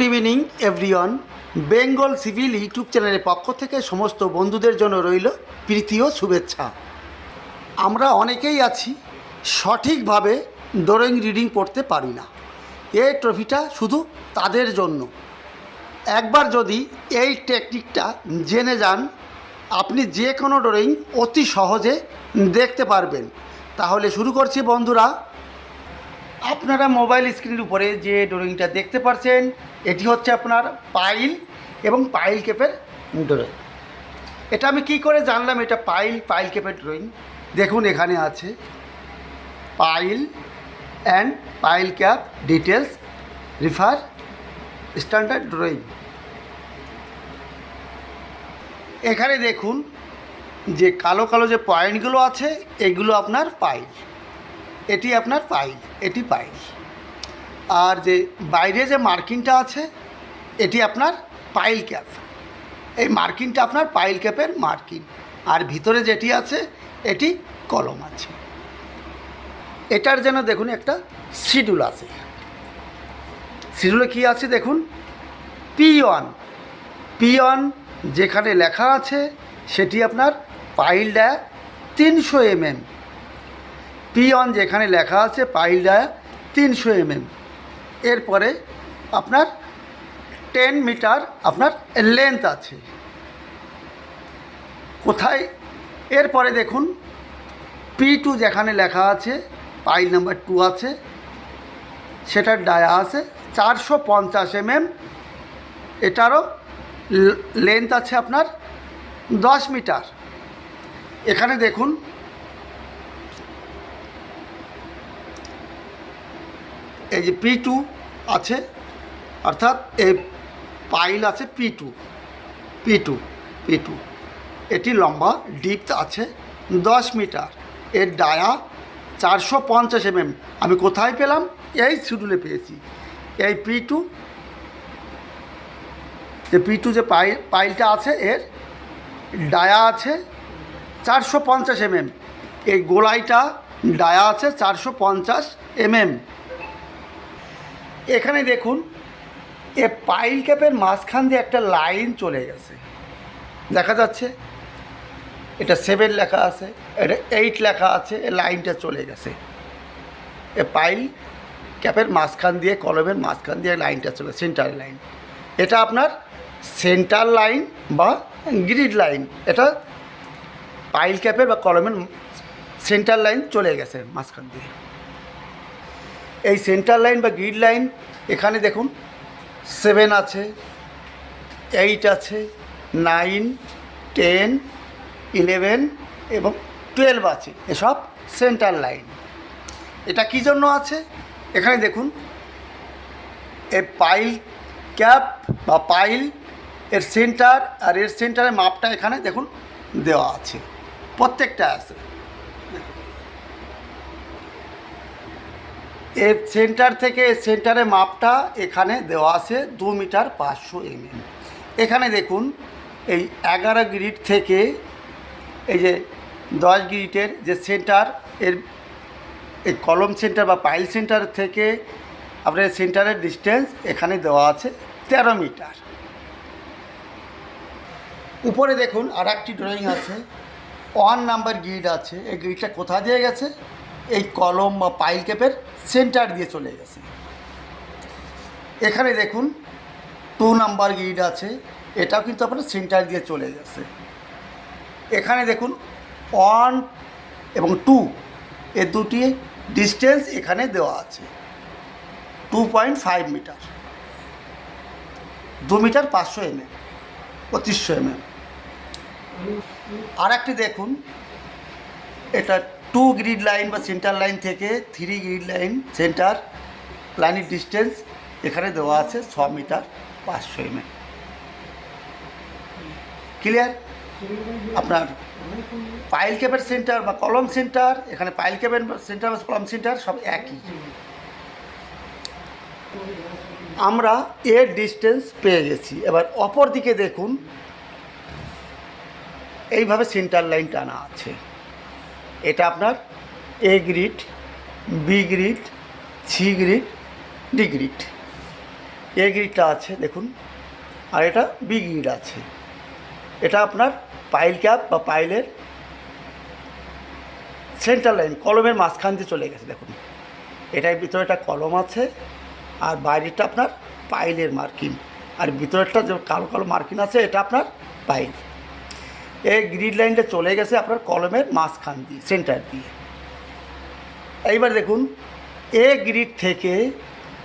Evening everyone. Bengal civil YouTube চ্যানেলের পক্ষ থেকে সমস্ত বন্ধুদের জন্য রইল প্রীতি ও শুভেচ্ছা। আমরা অনেকেই আছি সঠিকভাবে ড্রয়িং রিডিং পড়তে পারি না। এই ট্রফিটা শুধু তাদের জন্য। একবার যদি এই টেকনিকটা জেনে যান, আপনি যে কোনো ড্রয়িং অতি সহজে দেখতে পারবেন। তাহলে শুরু করছি বন্ধুরা। আপনারা মোবাইল স্ক্রিনের উপরে যে ড্রয়িংটা দেখতে পাচ্ছেন, এটি হচ্ছে আপনার পাইল এবং পাইল ক্যাপের ড্রয়িং। এটা আমি কি করে জানলাম এটা পাইল ক্যাপের ড্রয়িং? দেখুন এখানে আছে pile and pile cap details, refer standard drawing. এখানে দেখুন যে কালো কালো যে পয়েন্টগুলো আছে, এগুলো আপনার পাইল, এটি আপনার পাইল, এটি পাইল। আর যে বাইরে যে মার্কিংটা আছে, এটি আপনার পাইল ক্যাপ। এই মার্কিংটা আপনার পাইল ক্যাপের মার্কিং। আর ভিতরে যেটি আছে এটি কলম আছে। এটার যেন দেখুন একটা শিডিউল আছে। শিডিউলে কী আছে দেখুন, P1 যেখানে লেখা আছে সেটি আপনার পাইল ডায়া 300 mm। P1 যেখানে লেখা আছে পাইল ডায়া 300 mm। এরপরে আপনার 10 মিটার আপনার লেন্থ আছে। কোথায়? এরপরে দেখুন P2 যেখানে লেখা আছে পাইল নাম্বার 2 আছে, সেটার ডায়া আছে 450 mm। এটারও লেন্থ আছে আপনার 10 মিটার। এখানে দেখুন এই যে P2 আছে, অর্থাৎ এই পাইল আছে P2। এটি লম্বা ডিপথ আছে 10 মিটার। এর ডায়া 450 mm। আমি কোথায় পেলাম? এই শিডিউলে পেয়েছি। এই P2 যে পাইলটা আছে এর ডায়া আছে 450 mm। এই গোলাইটা ডায়া আছে 450 mm। এখানে দেখুন এ পাইল ক্যাপের মাঝখান দিয়ে একটা লাইন চলে গেছে, দেখা যাচ্ছে। এটা 7 লেখা আছে, এটা 8 লেখা আছে। এই লাইনটা চলে গেছে। এ পাইল ক্যাপের মাঝখান দিয়ে, কলমের মাঝখান দিয়ে লাইনটা চলে, সেন্টার লাইন। এটা আপনার সেন্টার লাইন বা গ্রিড লাইন। এটা পাইল ক্যাপের বা কলমের সেন্টার লাইন চলে গেছে মাঝখান দিয়ে। এই সেন্টার লাইন বা গ্রিড লাইন এখানে দেখুন 7 আছে, 8 আছে, 9, 10, 11 এবং 12 আছে। এসব সেন্টার লাইন। এটা কী জন্য আছে? এখানে দেখুন এই পাইল ক্যাপ বা পাইল এর সেন্টার আর এর সেন্টারের মাপটা এখানে দেখুন দেওয়া আছে, প্রত্যেকটা আছে। এর সেন্টার থেকে সেন্টারের মাপটা এখানে দেওয়া আছে 2 মিটার 500 mm। এখানে দেখুন এই 11 গ্রিড থেকে এই যে 10 গ্রিডের যে সেন্টার, এর এই কলম সেন্টার বা পাইল সেন্টার থেকে আপনার সেন্টারের ডিস্টেন্স এখানে দেওয়া আছে 13 মিটার। উপরে দেখুন আর একটি ড্রয়িং আছে, 1 নাম্বার গ্রিড আছে। এই গ্রিডটা কোথা দিয়ে গেছে? এই কলম বা পাইল ক্যাপের সেন্টার দিয়ে চলে গেছে। এখানে দেখুন 2 নাম্বার গ্রিড আছে, এটাও কিন্তু আপনার সেন্টার দিয়ে চলে গেছে। এখানে দেখুন 1 এবং 2 এর দুটি ডিস্টেন্স এখানে দেওয়া আছে 2.5 মিটার, 2 মিটার 500 mm, 2500 mm। আর একটি দেখুন, এটা 2 গ্রিড লাইন বা সেন্টার লাইন থেকে 3 গ্রিড লাইন সেন্টার লাইনের ডিস্টেন্স এখানে দেওয়া আছে 6 মিটার 500 mm। ক্লিয়ার? আপনার পাইল ক্যাপের সেন্টার বা কলম সেন্টার, এখানে পাইল ক্যাপের সেন্টার বা কলম সেন্টার সব একই। আমরা এর ডিস্টেন্স পেয়ে গেছি। এবার অপর দিকে দেখুন এইভাবে সেন্টার লাইন টানা আছে। এটা আপনার A grid, B grid, C grid, D grid. A গ্রিডটা আছে দেখুন, আর এটা বি গ্রিড আছে। এটা আপনার পাইল ক্যাপ বা পাইলের সেন্টার লাইন, কলমের মাঝখান দিয়ে চলে গেছে দেখুন। এটার ভিতরে একটা কলম আছে, আর বাইরেটা আপনার পাইলের মার্কিং, আর ভিতরেরটা যে কালো কালো মার্কিং আছে এটা আপনার পাইল। এই গ্রিড লাইনটা চলে গেছে আপনার কলমের মাঝখান দিয়ে, সেন্টার দিয়ে। এইবার দেখুন, এ গ্রিড থেকে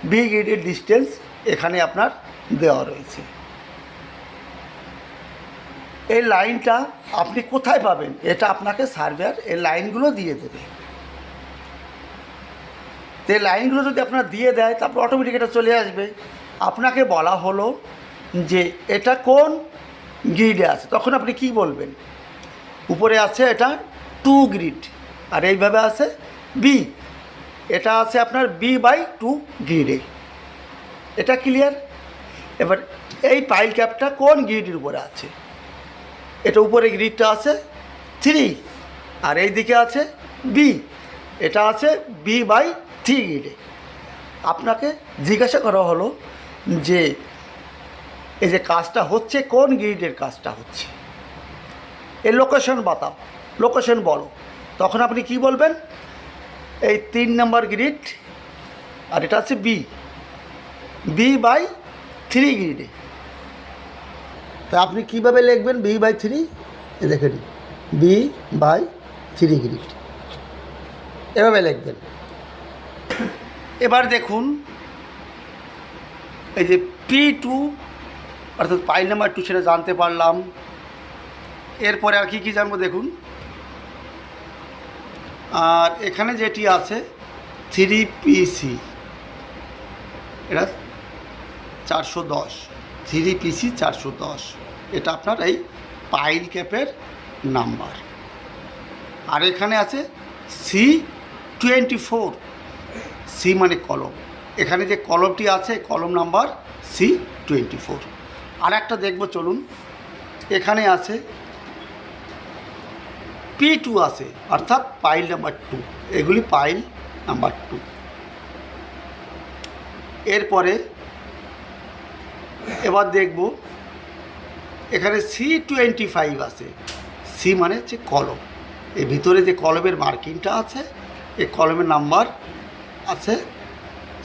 বি গ্রিডের ডিস্টেন্স এখানে আপনার দেওয়া রয়েছে। এই লাইনটা আপনি কোথায় পাবেন, এটা আপনাকে সার্ভেয়ার এই লাইনগুলো দিয়ে দেবে। তো এই লাইনগুলো যদি আপনার দিয়ে দেয়, তারপর অটোমেটিক এটা চলে আসবে। আপনাকে বলা হলো যে এটা কোন গ্রিডে আছে, তখন আপনি কি বলবেন? উপরে আছে এটা 2 গ্রিড, আর এইভাবে আছে বি, এটা আছে আপনার B/2 গ্রিডে। এটা ক্লিয়ার? এবার এই পাইল ক্যাপটা কোন গ্রিডের উপরে আছে? এটা উপরে গ্রিডটা আছে 3, আর এই দিকে আছে বি, এটা আছে B/3 গ্রিডে। আপনাকে জিজ্ঞাসা করা হলো যে এই যে কাজটা হচ্ছে কোন গ্রিডের কাজটা হচ্ছে, এর লোকেশন বাতাও, লোকেশন বলো। তখন আপনি কি বলবেন? এই 3 নম্বর গ্রিড, আর এটা আছে B/3 গ্রিডে। তা আপনি কীভাবে লিখবেন B/3? দেখেন B/3 গ্রিড, এভাবে লিখবেন। এবার দেখুন, এই যে P2 অর্থাৎ পাইল নাম্বার 2 সেটা জানতে পারলাম। এরপরে আর কি জানবো দেখুন, আর এখানে যেটি আছে 3PC, এটা 410, 3PC 410, এটা আপনার এই পাইল ক্যাপের নাম্বার। আর এখানে আছে C24, সি মানে কলম, এখানে যে কলমটি আছে কলম নাম্বার C24। আর একটা দেখব চলুন, এখানে আছে P2 আছে, অর্থাৎ পাইল নাম্বার 2, এগুলি পাইল নাম্বার 2। এরপরে এবার দেখব এখানে C25 আছে, সি মানে হচ্ছে কলম, এর ভিতরে যে কলমের মার্কিংটা আছে এই কলমের নাম্বার আছে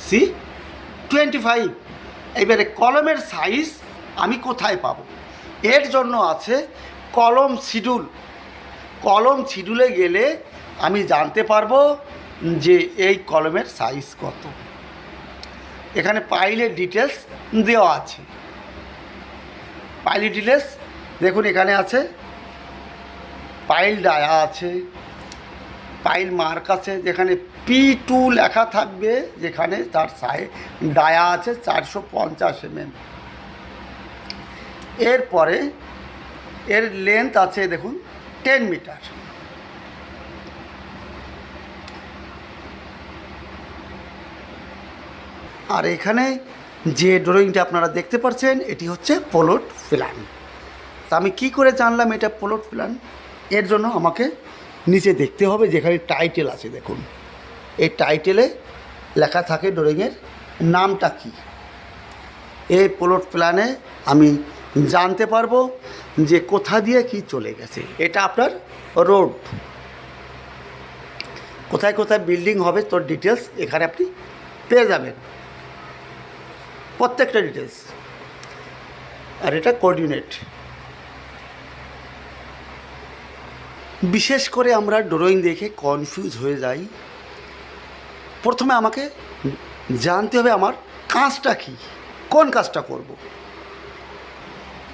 C25। এবারে কলমের সাইজ আমি কোথায় পাবো? এর জন্য আছে কলম শিডিউল। কলম শিডিউলে গেলে আমি জানতে পারবো যে এই কলমের সাইজ কত। এখানে পাইলের ডিটেলস দেওয়া আছে। পাইলের ডিটেলস দেখুন, এখানে আছে পাইল ডায়া আছে, পাইল মার্ক আছে, যেখানে P2 লেখা থাকবে, যেখানে তার ডায়া আছে 450 mm। এরপরে এর লেন্থ আছে দেখুন 10 মিটার। আর এখানে যে ড্রয়িংটা আপনারা দেখতে পাচ্ছেন এটি হচ্ছে প্লট প্ল্যান। তা আমি কি করে জানলাম এটা প্লট প্ল্যান? এর জন্য আমাকে নিচে দেখতে হবে, যেখানে টাইটেল আছে দেখুন, এই টাইটেলে লেখা থাকে ড্রয়িংয়ের নামটা কি। এই প্লট প্ল্যানে আমি জানতে পারবো যে কোথা দিয়ে কি চলে গেছে। এটা আপনার রোড, কোথায় কোথায় বিল্ডিং হবে তোর ডিটেলস এখানে আপনি পেয়ে যাবেন, প্রত্যেকটা ডিটেলস। আর এটা কোঅর্ডিনেট। বিশেষ করে আমরা ড্রয়িং দেখে কনফিউজ হয়ে যাই। প্রথমে আমাকে জানতে হবে আমার কাজটা কি, কোন কাজটা করব।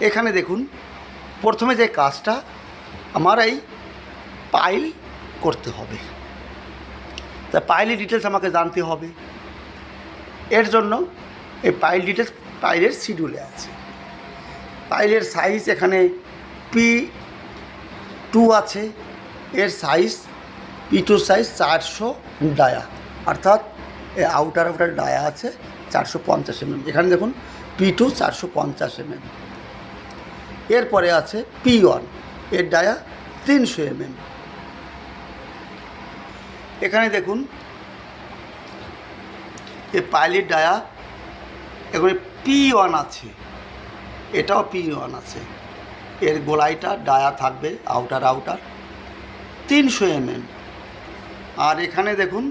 এখানে দেখুন, প্রথমে যে কাজটা আমার এই পাইল করতে হবে, তা পাইলের ডিটেলস আমাকে জানতে হবে। এর জন্য এই পাইল ডিটেলস পাইলের শিডিউলে আছে। পাইলের সাইজ এখানে P2 আছে, এর সাইজ P2 সাইজ 400 ডায়া, অর্থাৎ আউটার ডায়া আছে 450 mm। এখানে দেখুন P2 450 mm। এরপরে আছে P1, এর ডায়া 300 mm। এখানে দেখুন এই পাইলের ডায়া এগুলি P1 আছে, এটাও P1 আছে। এর গোলাইটা ডায়া থাকবে আউটার 300 mm। আর এখানে দেখুন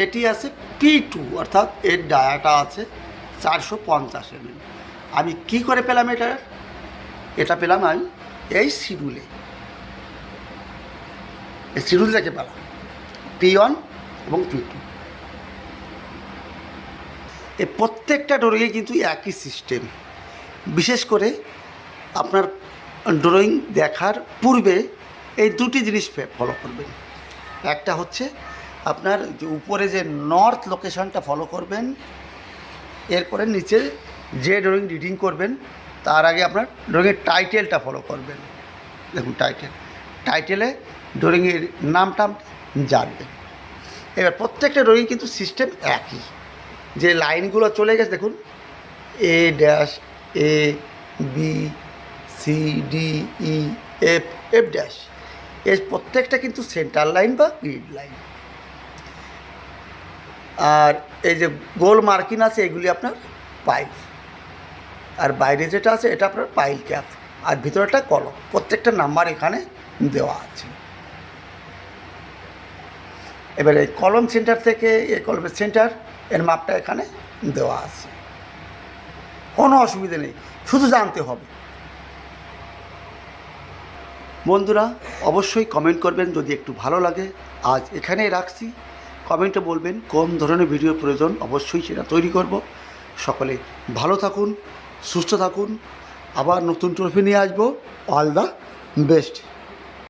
এটি আছে P2, অর্থাৎ এর ডায়াটা আছে 450 mm। আমি কি করে পেলাম এটা পেলাম আমি এই শিডিউলে, এই শিডিউল থেকে পেলাম P1 এবং P2। এই প্রত্যেকটা ড্রয়িংয়ে কিন্তু একই সিস্টেম। বিশেষ করে আপনার ড্রয়িং দেখার পূর্বে এই দুটি জিনিস ফলো করবেন। একটা হচ্ছে আপনার যে উপরে যে নর্থ লোকেশনটা ফলো করবেন, এরপরে নিচে যে ড্রয়িং রিডিং করবেন তার আগে আপনার ড্রয়িংয়ের টাইটেলটা ফলো করবেন। দেখুন টাইটেলে ড্রয়িংয়ের নামটা জানবেন। এবার প্রত্যেকটা ড্রয়িং কিন্তু সিস্টেম একই, যে লাইনগুলো চলে গেছে দেখুন A' A B C D E F F', এর প্রত্যেকটা কিন্তু সেন্টার লাইন বা গ্রিড লাইন। আর এই যে গোল মার্কিং আছে এগুলি আপনার পাইল, আর বাইরে যেটা আছে এটা আপনার পাইল ক্যাপ, আর ভিতরেটা কলম। প্রত্যেকটা নাম্বার এখানে দেওয়া আছে। এবারে এই কলম সেন্টার থেকে এই কলমের সেন্টার এর মাপটা এখানে দেওয়া আছে, কোনো অসুবিধা নেই, শুধু জানতে হবে। বন্ধুরা অবশ্যই কমেন্ট করবেন যদি একটু ভালো লাগে। আজ এখানেই রাখছি, কমেন্টে বলবেন কোন ধরনের ভিডিওর প্রয়োজন, অবশ্যই সেটা তৈরি করব। সকলে ভালো থাকুন, সুস্থ থাকুন, আবার নতুন ট্রফি নিয়ে আসবো। All the best.